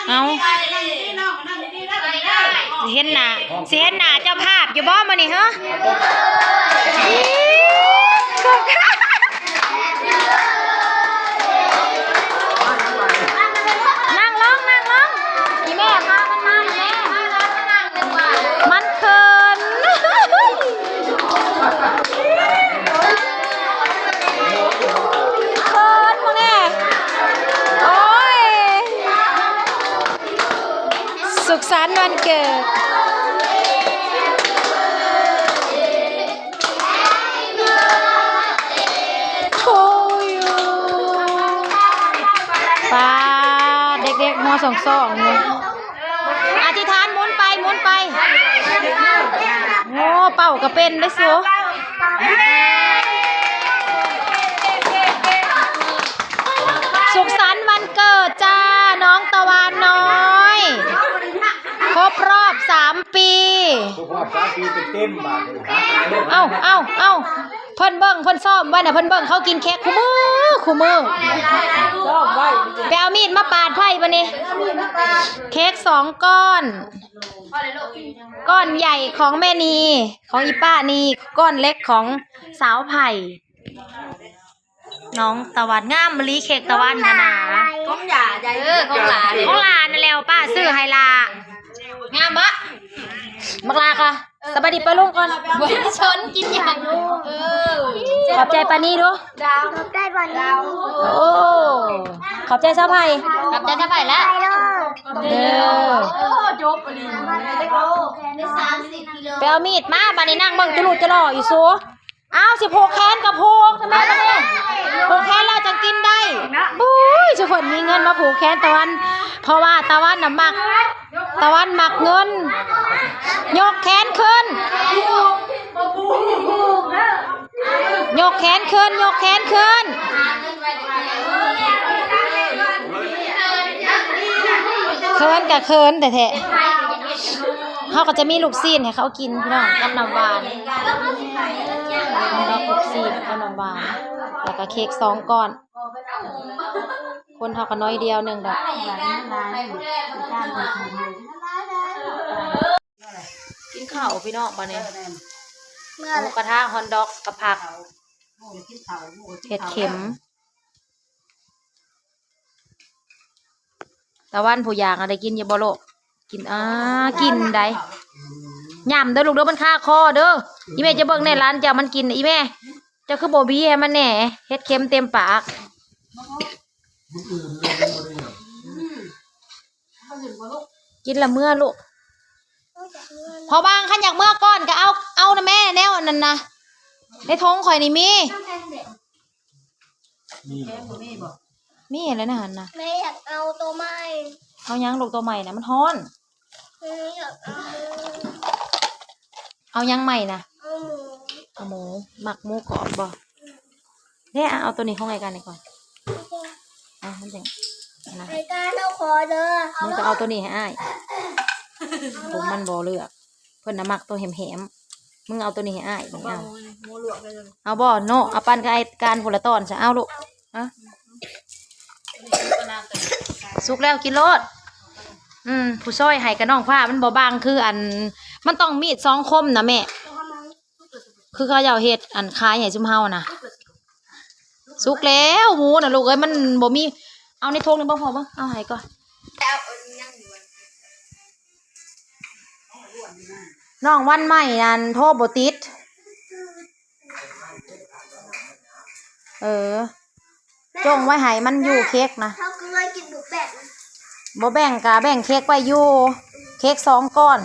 เอาเห็นหน้าสิเห็นหน้าเจ้าภาพอยู่บ่มื้อนี้เหรอนั่งลงอีแม่พามันมาแม่มันเขินมาแม่โอ้ยสุขสันต์วันเกิดโอ้ยป้าเด็กๆมอ2เนี่ยอธิษฐานหมุนไปโง่เป่าก็เป็นได้สูสุขสันต์วันเกิดจ้าน้องตะวันน้อยครบรอบ3 ปีเต็มบาทเอ้าเพิ่นเบิ่งเพิ่นซ่อมไว้น่ะเพิ่นเบิ่งเขากินเค้กคู่มือซ่อมไว้ไปเอามีดมาปาดไผ่บัดนี้เค้ก2 ก้อนก้อนใหญ่ของแม่นีของอีป้านีก้อนเล็กของสาวไผ่น้องตะวันงามมะลิเค้กตะวันนาของหยาใหญ่ของหลานนั่นแล้วป้าซื้อไฮลางามบะมักลาค่ะสบายดีปะลุงก่อนชนกินอย่างขอบใจปานี่ดูขอบใจปานี่โอ้ขอบใจสาวไผ่ขอบใจสาวไผ่แล้วจบไปเอามีดมาบานี้นั่งเบิ่งจะหลุดจะหล่ออยู่ซัวอ้าว16 แขนกับผูกทำไมผูกแขนเราจะกินได้บุ้ยทุกคนมีเงินมาผูกแขนตะวันเพราะว่าตะวันน่ะตะวันหมักเงินยกแขนขึ้นยกแขนขึ้นเคินกับเคินแต่แท้เขาก็จะมีลูกซีนให้เขากินพี่น้องกับน้ำหวานลูกซีนกับน้ำหวานแล้วก็เค้ก2 ก้อนคนเขาก็น้อยเดียว1 ดอกกินข้าวพี่น้องมาเนี่ยหมูกระทะฮอนด็อกกับผักเห็ดเข็มตะวันผู้อยากอะไรกินอย่าบ่โลกกินกินได้ย่ำเด้อลูกเด้อมันคาคอเด้ออีแม่จะเบิ่งในร้านเจ้ามันกินอีแม่เจ้าคือบ่บี้ให้มันแหน่เห็ดเข็มเต็มปากกินละเมื่อลูกพอบางขันอยากเมื่อก่อนก็เอานะแม่แนวนั่นนะในท้องข่อยนี่มีอะไรนะฮันนะแม่อยากเอาตัวใหม่เอายังลูกตัวใหม่นะมันฮ้อนอยากเอายังใหม่นะเอาหมูหมักหมูกรอบบ่เนี่ยเอาตัวนี้เข้าไงกันนี่ก่อนมันจังนะไอ้การเอาคอเด้อมึงจะเอาตัวนี้ให้อ้ายผมมันบ่เลือกเพิ่นน่ะมักตัวแหมมึงเอาตัวนี้ให้อ้ายเอาบ่โนเอาปันกับไอ้การคนละตอนซะเอาลูกสุกแล้วกินรสผู้ช่วยให้กับน้องฟ้ามันบ่บางคืออันมันต้องมีด2 คมนะแม่คือเขาเอาเฮ็ดอันคายให้ซุมเฮานะสุกแล้วหมูน่ะลูกเอ้ยมันบ่มีเอาในทงนึงบ่พอบ่เอาให้ก่อนน้องวันใหม่นั่นโทรบ่ติดจงไว้ให้มันอยู่เค้กนะเขาก็เลยกินบ่แบ่งกะแบ่งเค้กไว้อยู่เค้ก2 ก้อน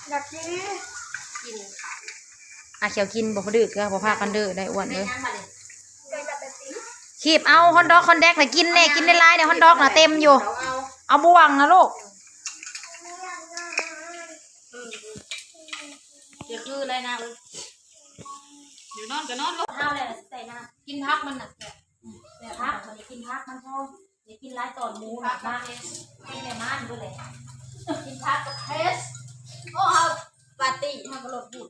อยากกินเขียวกินบ่ดื้อก็บ่พากันดื้อได้อ้วนเลยขีบเอาฮอนดอกคอนแดกน่ะกินแน่กินได้หลายเนี่ยฮอนดอกน่ะเต็มอยู่เอาบ่วงนะลูกจะคืออะไรนะเดี๋ยวนอนก็นอนลูกข้าวเลยใส่น้ำกินพักมันน่ะแต่พักมันกินพักมันพออย่ากินหลายตอนหมูหนักมากกินแต่มันด้วยเลยกินพักกับเทสโอ้เอาปาร์ตี้มันก็ลดบุญ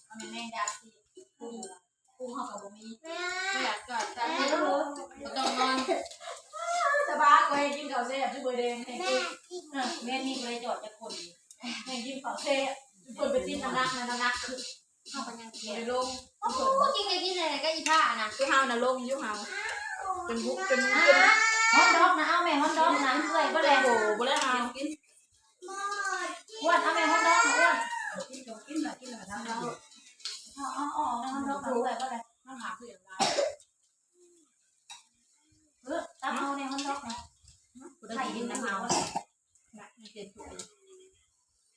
เอาแม่ดาสิกุ้งเขากับบ่มีไม่อยากกอดแต่ไม่รู้ต้องนอน ฟ้าก็ให้กินข้าวเซ่บที่เบอร์แดงให้กิน แม่นี่ก็เลยจอดจะคน ให้กินข้าวเซ่คนไปกินน้ำหนักคือ เข้าไปยังเกีย ไป ร์ ลง โอ้โหกินอะไรก็อีผ้านะ คือเฮาน่ะลงอยู่เฮาเป็นบุกเป็น ฮอนดอกนะเอาแม่ฮอนดอกนะเปื่อยบ่แล โอ้บ่ได้เฮากิน อ้วนเอาแม่ฮอนดอกนะอ้วน กินละทั้งเรา เอานะฮอนดอกนะเปื่อยบ่แล น้ำหาคืออย่างไร ตักเอาในฮอนดอกนะ กูได้กินน้ำเฮาน่ะมีเจ็ดตัว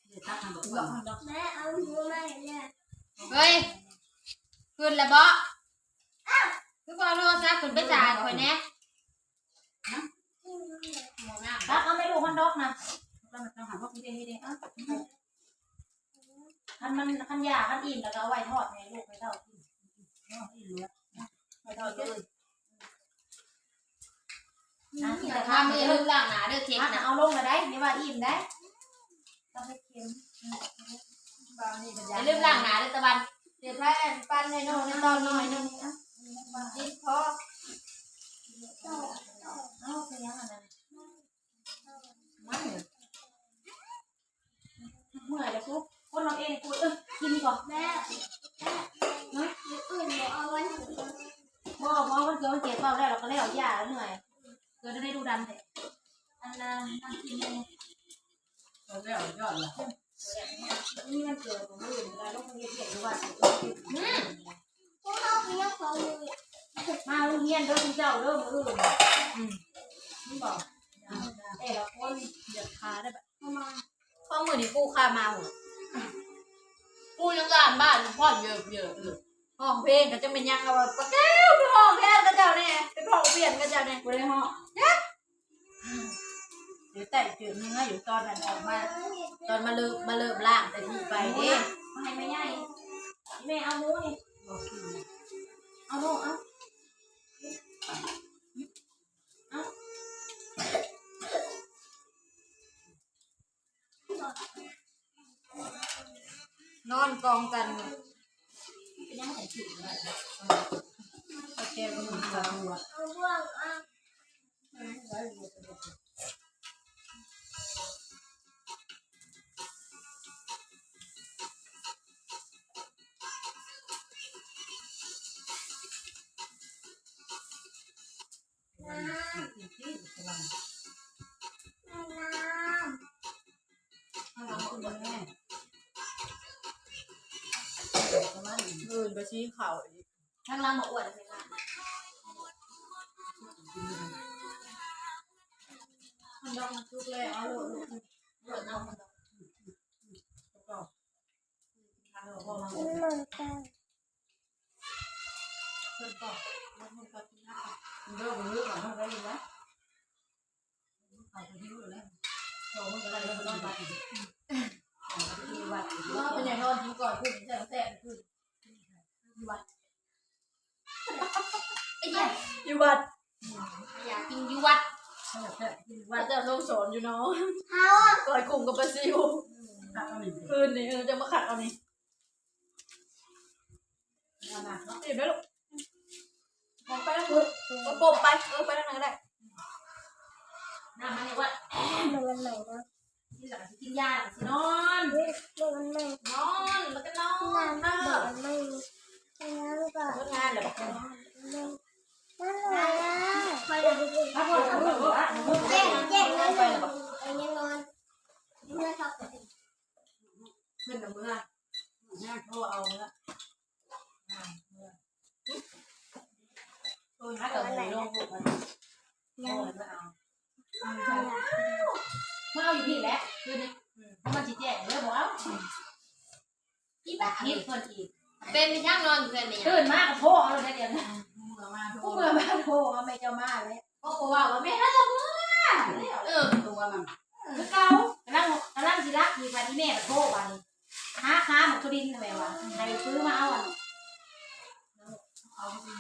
เดี๋ยวตักมาบอกว่าดอก แม่เอาหัวมาเนี่ยเฮ้ยขึ้นแล้วบ่คือพอโทรศัพท์ขึ้นไปจ่ายคอยแน่ ตักเอาไม่ลูกฮอนดอกนะ ต้องหาพวกนี้ได้ คันยาคันอิ่มแล้วก็เอาไว้ทอดให้ลูกให้เท่ากินไปทอดเลยนะที่ แต่ จะ ถ้า ทำ ไม่ ไม่ ลื ลื ม ม ล้างหน้าเด้อเค้กนะ เอาลงมาได้ไม่ว่าอิ่มได้ต้องให้เค็ม บางนี่เป็น อย่าลืมล้างหน้าเด้อตะวัน เดี๋ยวถ้าปั้นในโน่นตอนน้อยนึงนะ กินพอ เอาไปยังอันนั้นมันเมื่อยแล้วปุ๊บคนเราเองกูกินก่อนแม่อื่นเอาไว้บ่มันเกิดมันเจ็บเปล่าได้เราก็แล้วยาแล้วเหนื่อยเกิดได้ดูดันแต่อันนั้นนั่งกินเนี่ย เราได้เอายอดละ นี่มันเกิดของอื่นแล้วต้องเรียนเรียนรู้ว่ามาโรงเรียนเด้อคุณเจ้าเด้อมืออื่นนี่บอกแต่ละคน เหยียบขาได้แบบ ข้อมือนี่กูค่ามาหัวกูยังการบ้านพ่อเยอะเลย ห้องเพลงก็จะเป็นยังเอาปะแก้วไปห้องแก้วก็เจ้าเนี่ยไปห้องเปลี่ยนก็เจ้าเนี่ยกูได้ห้องเดี๋ยวแต่จืดเนื้ออยู่ตอนนั้นออกมาตอนมาเริ่มล่างแต่ที่ไปเด้ มาให้แม่ใหญ่แม่เอาหมูนี่เอาลูกเอา นอนกองกัน เป็นยังไงถึงเลย ปะแก้วก็มึงสาวหัวไปชี้เข่าอีก ทางเรามาอวดเลยค่ะ มันดอกมันทุกเลยเอาลูก อวดเอาคนเดียว ก็ทางเราพอมา เพิ่นก็ มันก็กินข้าวเลิกมันเลิกหลังมันได้ยินไหมเอาไปทิ้งเลยโตมันก็ได้เริ่มนอนบ้านอีกวัดว่าเป็นอย่างนอนทิ้งก่อนขึ้นแสงแสงขึ้นวัด ไอ้เหี้ย อยู่วัด อยากกินยูวัด วัดจะลงสอนอยู่เนาะก่อยกลุ่มกับปลาซิวคืนนี้จะมาขัดเอานี่อิ่มแล้วลูกมองไปแล้วคือก็ปมไปไปทางไหนก็ได้ น้ำมันในวัดที่หลังสิกินยาหลังสินอน นอนแล้วก็นอนเด้อเลิกงานแล้วบอกนอนถ้าพอทำแบบว่าไปแล้วบอกขึ้นกับมือง่ายโทรเอาเมื่อโทรหากับมือลงพวกมันโทรมาเอามาเอาอยู่พี่แหละคืนนี้มันจีแจ้งเลยบอกเอาอีแบบนี้เพิ่นอีก เป็นย่างนอนอยู่เพื่อนเนี่ย ตื่นมาก็โทรเอาเลยเดี๋ยวนี้ ผู้ ผู้ เมื่ เมื่ อ อมาโทรเอาไม่เจ้ามาเลย ก็บอกว่าไม่ให้ละเมื่อตัวมัน คือเก่ากำลังสิรักมีวันที่แม่มาโทรวันนี้ค้าหมกตุดินทำไมวะใครซื้อมาเอาอ่ะเอาจริง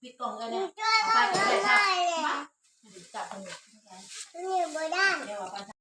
ปิดกล่องกันเนี่ยเอาไปเลยครับมาจับมือเดี๋ยวว่า